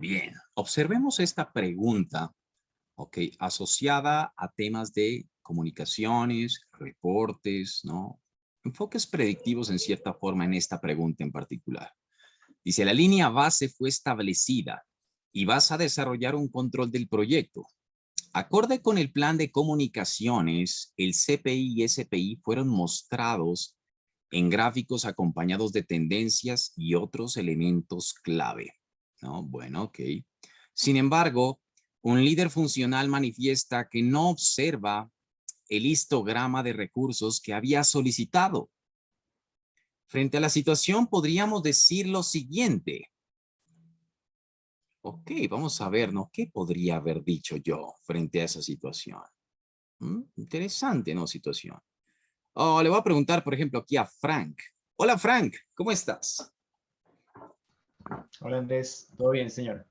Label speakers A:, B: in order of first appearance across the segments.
A: Bien, observemos esta pregunta, ok, asociada a temas de comunicaciones, reportes, ¿no? Enfoques predictivos en cierta forma en esta pregunta en particular. Dice, la línea base fue establecida y vas a desarrollar un control del proyecto. Acorde con el plan de comunicaciones, el CPI y SPI fueron mostrados en gráficos acompañados de tendencias y otros elementos clave, ¿no? Bueno, ok. Sin embargo, un líder funcional manifiesta que no observa el histograma de recursos que había solicitado. Frente a la situación, podríamos decir lo siguiente. Ok, vamos a ver, ¿no? ¿Qué podría haber dicho yo frente a esa situación? Interesante, ¿no? Situación. Oh, le voy a preguntar, por ejemplo, aquí a Frank. Hola, Frank, ¿cómo estás?
B: Hola Andrés, ¿todo bien, señor?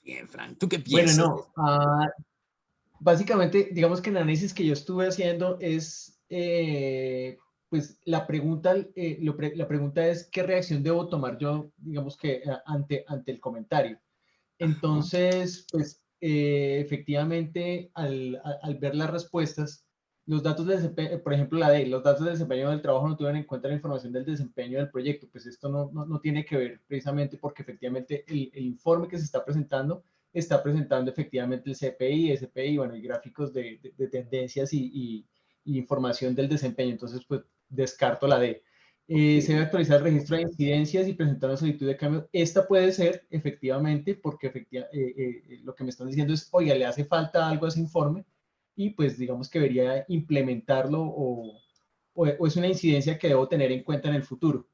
A: Bien, Frank, ¿tú qué
B: Bueno,
A: piensas?
B: no, básicamente, digamos que el análisis que yo estuve haciendo es, pues la pregunta, la pregunta es qué reacción debo tomar yo, digamos que ante el comentario.
A: Ajá.
B: Entonces, pues efectivamente, al ver las respuestas, los datos de desempeño, por ejemplo, los datos de desempeño del trabajo no tuvieron en cuenta la información del desempeño del proyecto. Pues esto no tiene que ver precisamente porque efectivamente el informe que se está presentando efectivamente el CPI, SPI, bueno, y gráficos de tendencias y información del desempeño. Entonces, pues descarto la D.
A: Ok,
B: Se debe actualizar el registro de incidencias y presentar una solicitud de cambio. Esta puede ser efectivamente porque lo que me están diciendo es, oiga, le hace falta algo a ese informe y pues digamos que debería implementarlo o es una incidencia que debo tener en cuenta en el futuro.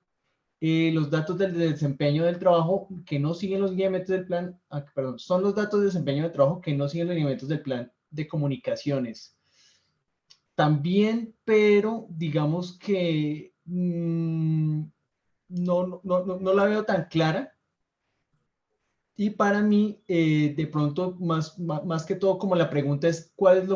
B: Los datos del desempeño del trabajo que no siguen los lineamientos del plan, perdón, son los datos de desempeño del trabajo que no siguen los lineamientos del plan de comunicaciones. También, pero digamos que no la veo tan clara. Y para mí, de pronto, más que todo, como la pregunta es cuál es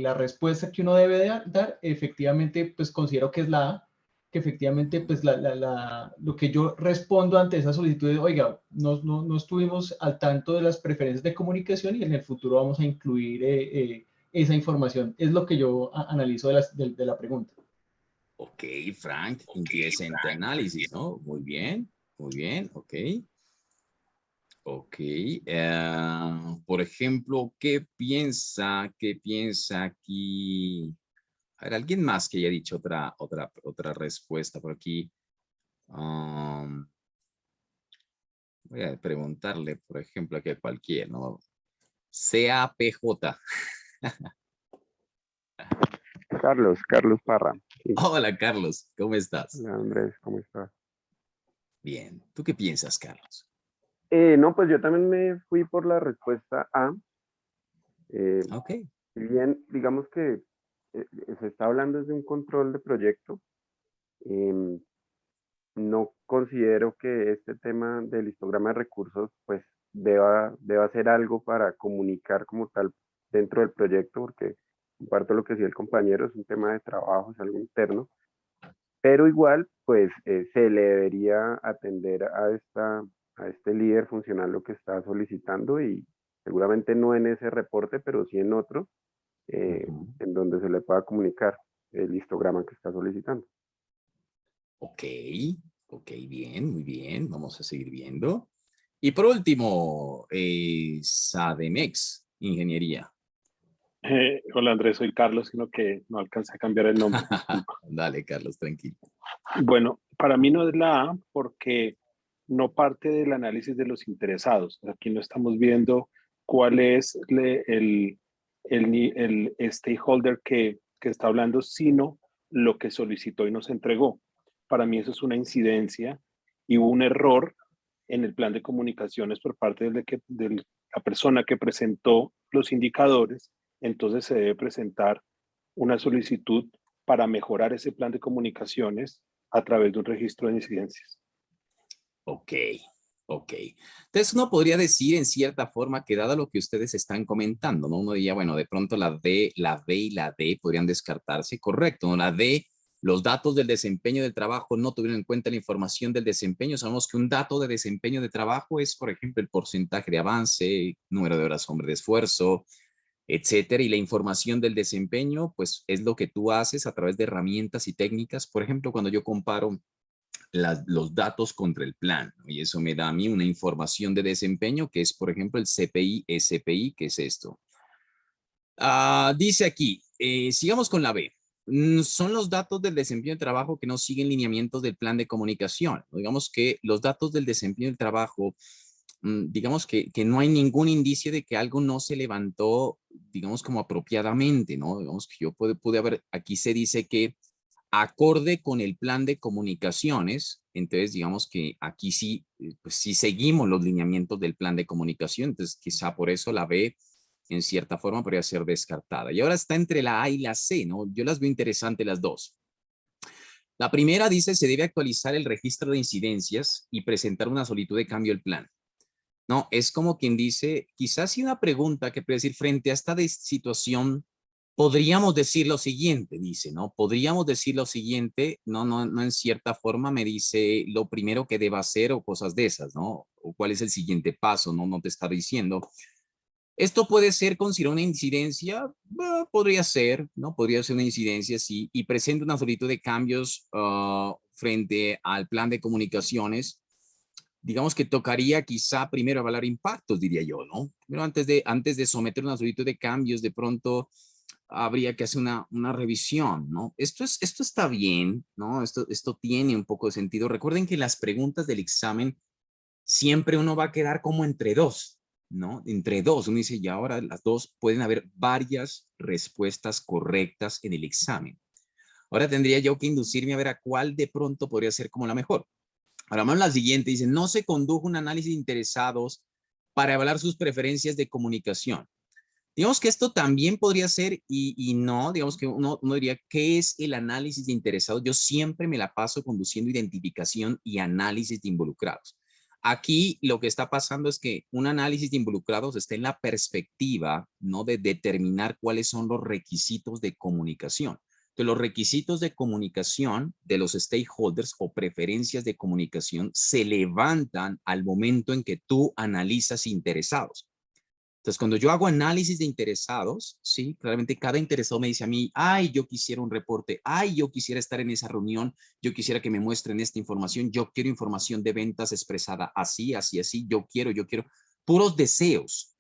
B: la respuesta que uno debe dar, efectivamente, pues considero que es la A, que efectivamente, pues lo que yo respondo ante esa solicitud es, oiga, no estuvimos al tanto de las preferencias de comunicación y en el futuro vamos a incluir esa información. Es lo que yo analizo de la pregunta.
A: ok, Frank, interesante análisis, ¿no? Muy bien, ok. Ok, por ejemplo, qué piensa aquí? A ver, alguien más que haya dicho otra respuesta por aquí. Um, Voy a preguntarle, por ejemplo, aquí a cualquiera, ¿no? CAPJ.
C: Carlos Parra. Sí.
A: Hola, Carlos, ¿cómo estás?
C: Hola Andrés, ¿cómo estás?
A: Bien, ¿tú qué piensas, Carlos?
C: No, pues yo también me fui por la respuesta A. Eh,
A: Ok.
C: si bien, digamos que se está hablando de un control de proyecto, em, no considero que este tema del histograma de recursos pues deba ser algo para comunicar como tal dentro del proyecto, porque comparto lo que decía el compañero, es un tema de trabajo, es algo interno, pero igual pues se le debería atender a este líder funcional lo que está solicitando y seguramente no en ese reporte, pero sí en otro,
A: Ujú.
C: en donde se le pueda comunicar el histograma que está solicitando.
A: Ok, ok, bien, muy bien. Vamos a seguir viendo. Y por último, Sademex, Ingeniería.
D: Hola Andrés, soy Carlos, sino que no alcancé a cambiar el nombre, disculpa.
A: Dale, Carlos, tranquilo.
D: Bueno, para mí no es la A porque no parte del análisis de los interesados. Aquí no estamos viendo cuál es el stakeholder que está hablando, sino lo que solicitó y nos entregó. Para mí eso es una incidencia y un error en el plan de comunicaciones por parte de la persona que presentó los indicadores. Entonces se debe presentar una solicitud para mejorar ese plan de comunicaciones a través de un registro de incidencias.
A: Ok, ok. Entonces uno podría decir en cierta forma que dado lo que ustedes están comentando, ¿no? Uno diría, bueno, de pronto la B y la D podrían descartarse, correcto, ¿no? La D Los datos del desempeño del trabajo no tuvieron en cuenta la información del desempeño. Sabemos que un dato de desempeño de trabajo es, por ejemplo, el porcentaje de avance, número de horas hombre de esfuerzo, etcétera. Y la información del desempeño, pues es lo que tú haces a través de herramientas y técnicas. Por ejemplo, cuando yo comparo los datos contra el plan, ¿no? Y eso me da a mí una información de desempeño que es, por ejemplo, el CPI, SPI, que es esto. Dice aquí, sigamos con la B. Son los datos del desempeño del trabajo que no siguen lineamientos del plan de comunicación. Digamos que los datos del desempeño del trabajo, digamos que no hay ningún indicio de que algo no se levantó, digamos, como apropiadamente, ¿no? Digamos que yo pude haber, aquí se dice que acorde con el plan de comunicaciones, entonces digamos que aquí sí, pues sí seguimos los lineamientos del plan de comunicación, entonces quizá por eso la B en cierta forma podría ser descartada. Y ahora está entre la A y la C, ¿no? Yo las veo interesantes las dos. La primera dice, se debe actualizar el registro de incidencias y presentar una solicitud de cambio del plan. No, es como quien dice, quizás si una pregunta que puede decir frente a esta situación, podríamos decir lo siguiente, dice, ¿no? Podríamos decir lo siguiente, no en cierta forma me dice lo primero que deba hacer o cosas de esas, ¿no? O cuál es el siguiente paso, no te está diciendo. Esto puede ser considerado una incidencia, podría ser, ¿no? Podría ser una incidencia, sí, y presenta una solicitud de cambios frente al plan de comunicaciones. Digamos que tocaría quizá primero evaluar impactos, diría yo, ¿no? Pero antes de someter una solicitud de cambios, de pronto habría que hacer una revisión, ¿no? Esto está bien, ¿no? Esto tiene un poco de sentido. Recuerden que las preguntas del examen siempre uno va a quedar como entre dos, ¿no? Entre dos. Uno dice, y ahora las dos pueden haber varias respuestas correctas en el examen. Ahora tendría yo que inducirme a ver a cuál de pronto podría ser como la mejor. Ahora vamos a la siguiente. Dice, no se condujo un análisis de interesados para evaluar sus preferencias de comunicación. Digamos que esto también podría ser y no, digamos que uno diría, ¿qué es el análisis de interesados? Yo siempre me la paso conduciendo identificación y análisis de involucrados. Aquí lo que está pasando es que un análisis de involucrados está en la perspectiva, ¿no? De determinar cuáles son los requisitos de comunicación. Entonces, los requisitos de comunicación de los stakeholders o preferencias de comunicación se levantan al momento en que tú analizas interesados. Entonces, cuando yo hago análisis de interesados, sí, claramente cada interesado me dice a mí, ay, yo quisiera un reporte, ay, yo quisiera estar en esa reunión, yo quisiera que me muestren esta información, yo quiero información de ventas expresada así, así, así, yo quiero, puros deseos,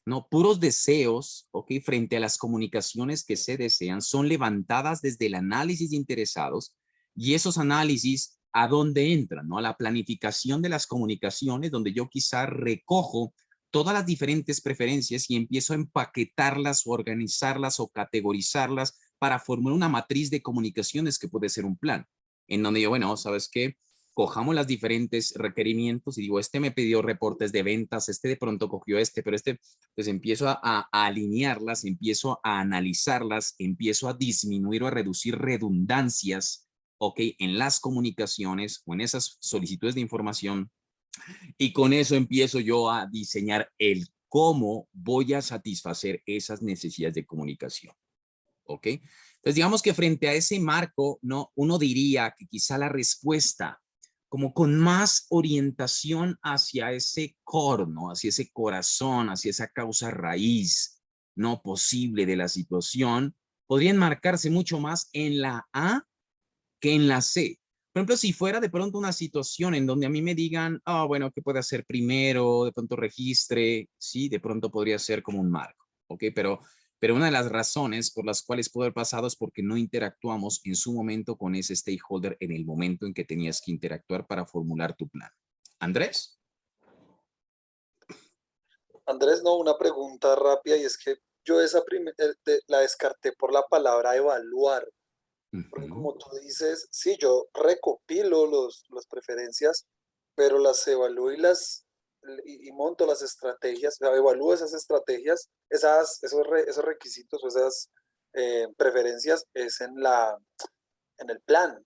A: ¿no? Puros deseos, ¿ok? Frente a las comunicaciones que se desean, son levantadas desde el análisis de interesados y esos análisis, ¿a dónde entran? ¿No? A la planificación de las comunicaciones, donde yo quizá recojo todas las diferentes preferencias y empiezo a empaquetarlas o organizarlas o categorizarlas para formar una matriz de comunicaciones que puede ser un plan, en donde yo, bueno, ¿sabes qué? Cojamos los diferentes requerimientos y digo, este me pidió reportes de ventas, este de pronto cogió este, pero este, pues empiezo a alinearlas, empiezo a analizarlas, empiezo a disminuir o a reducir redundancias, ¿ok? En las comunicaciones o en esas solicitudes de información. Y con eso empiezo yo a diseñar el cómo voy a satisfacer esas necesidades de comunicación. ¿Ok? Entonces, digamos que frente a ese marco, ¿no? Uno diría que quizá la respuesta, como con más orientación hacia ese core, ¿no? Hacia ese corazón, hacia esa causa raíz no posible de la situación, podrían marcarse mucho más en la A que en la C. Por ejemplo, si fuera de pronto una situación en donde a mí me digan, bueno, ¿qué puede hacer primero? De pronto registre, sí, de pronto podría ser como un marco, ¿ok? Pero una de las razones por las cuales puede haber pasado es porque no interactuamos en su momento con ese stakeholder en el momento en que tenías que interactuar para formular tu plan. ¿Andrés?
E: Andrés, no, una pregunta rápida y es que yo esa la descarté por la palabra evaluar. Porque como tú dices, sí, yo recopilo las preferencias, pero las evalúo y monto las estrategias, o sea, evalúo esas estrategias, esos requisitos o esas preferencias es en el plan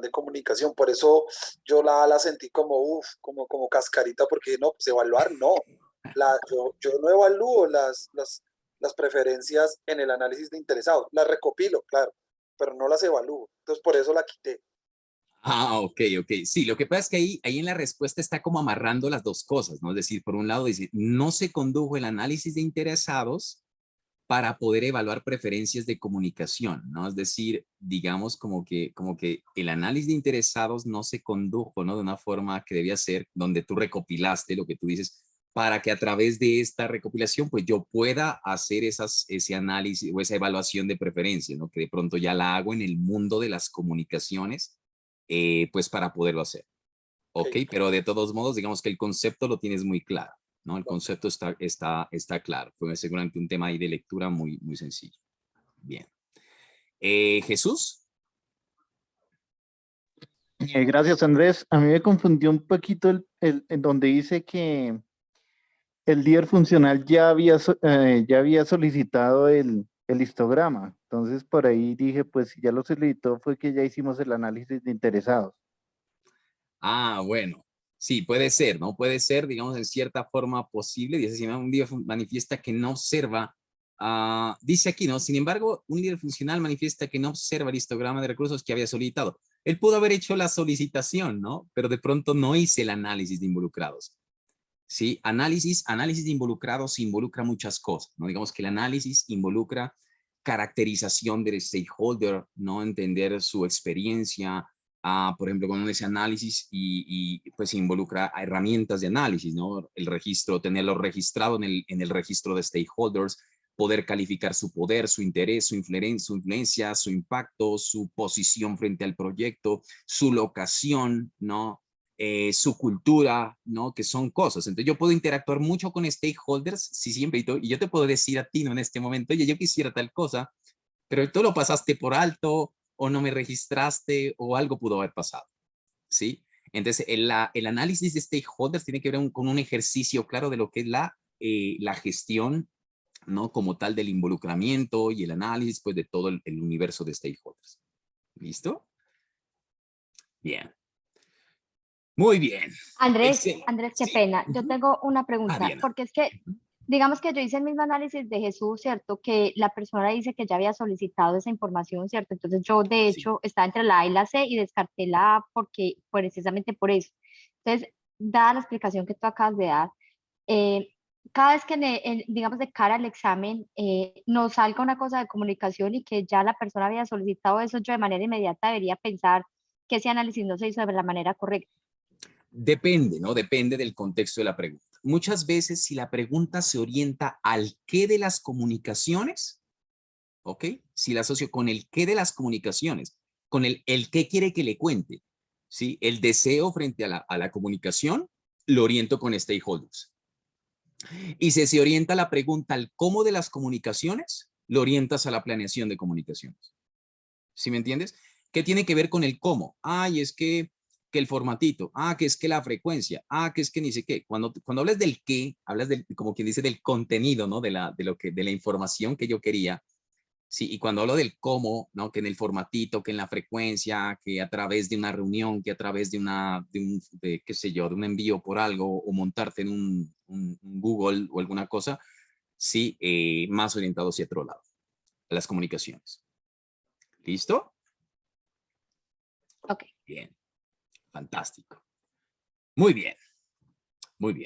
E: de comunicación. Por eso yo la sentí como, como cascarita, porque no, pues evaluar no. Yo no evalúo las preferencias en el análisis de interesados, las recopilo, claro, pero no las evalúo. Entonces por eso la quité.
A: Ah, ok. Sí, lo que pasa es que ahí en la respuesta está como amarrando las dos cosas, ¿no? Es decir, por un lado dice, no se condujo el análisis de interesados para poder evaluar preferencias de comunicación, ¿no? Es decir, digamos como que el análisis de interesados no se condujo, ¿no? De una forma que debía ser, donde tú recopilaste lo que tú dices, para que a través de esta recopilación, pues yo pueda hacer ese análisis o esa evaluación de preferencias, ¿no? Que de pronto ya la hago en el mundo de las comunicaciones, pues para poderlo hacer. Ok,
E: Ok,
A: pero de todos modos, digamos que el concepto lo tienes muy claro, ¿no? El concepto está claro. Fue seguramente un tema ahí de lectura muy sencillo. Bien. Jesús.
F: Gracias, Andrés. A mí me confundió un poquito en donde dice que el líder funcional ya había solicitado el histograma. Entonces, por ahí dije, pues si ya lo solicitó, fue que ya hicimos el análisis de interesados.
A: Ah, bueno. Sí, puede ser, ¿no? Puede ser, digamos, en cierta forma posible. Dice, si un líder manifiesta que no observa, dice aquí, ¿no? Sin embargo, un líder funcional manifiesta que no observa el histograma de recursos que había solicitado. Él pudo haber hecho la solicitación, ¿no? Pero de pronto no hice el análisis de involucrados. ¿Sí? Análisis de involucrados involucra muchas cosas, ¿no? Digamos que el análisis involucra caracterización del stakeholder, ¿no? Entender su experiencia, por ejemplo, con ese análisis pues involucra a herramientas de análisis, ¿no? El registro, tenerlo registrado en el registro de stakeholders, poder calificar su poder, su interés, su influencia, su impacto, su posición frente al proyecto, su locación, ¿no? Su cultura, ¿no? Que son cosas. Entonces yo puedo interactuar mucho con stakeholders, sí, siempre, y yo te puedo decir a ti, ¿no? En este momento, oye, yo quisiera tal cosa, pero tú lo pasaste por alto o no me registraste o algo pudo haber pasado, ¿sí? Entonces el análisis de stakeholders tiene que ver con un ejercicio claro de lo que es la gestión, ¿no? Como tal del involucramiento y el análisis, pues, de todo el universo de stakeholders. ¿Listo? Bien. Muy bien.
G: Andrés, qué
A: Sí.
G: pena. Yo tengo una pregunta,
A: Diana.
G: porque es que, digamos que yo hice el mismo análisis de Jesús, ¿cierto? Que la persona dice que ya había solicitado esa información, ¿cierto? Entonces yo, de
A: Sí.
G: hecho, estaba entre la A y la C y descarté la A porque, precisamente por eso. Entonces, dada la explicación que tú acabas de dar, eh, cada vez que, digamos, de cara al examen, nos salga una cosa de comunicación y que ya la persona había solicitado eso, yo de manera inmediata debería pensar que ese análisis no se hizo de la manera correcta.
A: Depende, ¿no? Depende del contexto de la pregunta. Muchas veces, si la pregunta se orienta al qué de las comunicaciones, ¿ok? Si la asocio con el qué de las comunicaciones, con el qué quiere que le cuente, ¿sí? El deseo frente a la comunicación, lo oriento con stakeholders. Y si se orienta la pregunta al cómo de las comunicaciones, lo orientas a la planeación de comunicaciones. ¿Sí me entiendes? ¿Qué tiene que ver con el cómo? Ay, es que el formatito, que es que la frecuencia, que es que ni sé qué. Cuando hablas del qué, hablas del, como quien dice, del contenido, ¿no? De la información que yo quería. Sí, y cuando hablo del cómo, ¿no? Que en el formatito, que en la frecuencia, que a través de una reunión, que a través de qué sé yo, de un envío por algo o montarte en un Google o alguna cosa, sí, más orientado hacia otro lado, a las comunicaciones. ¿Listo?
G: Ok.
A: Bien, fantástico. Muy bien, muy bien.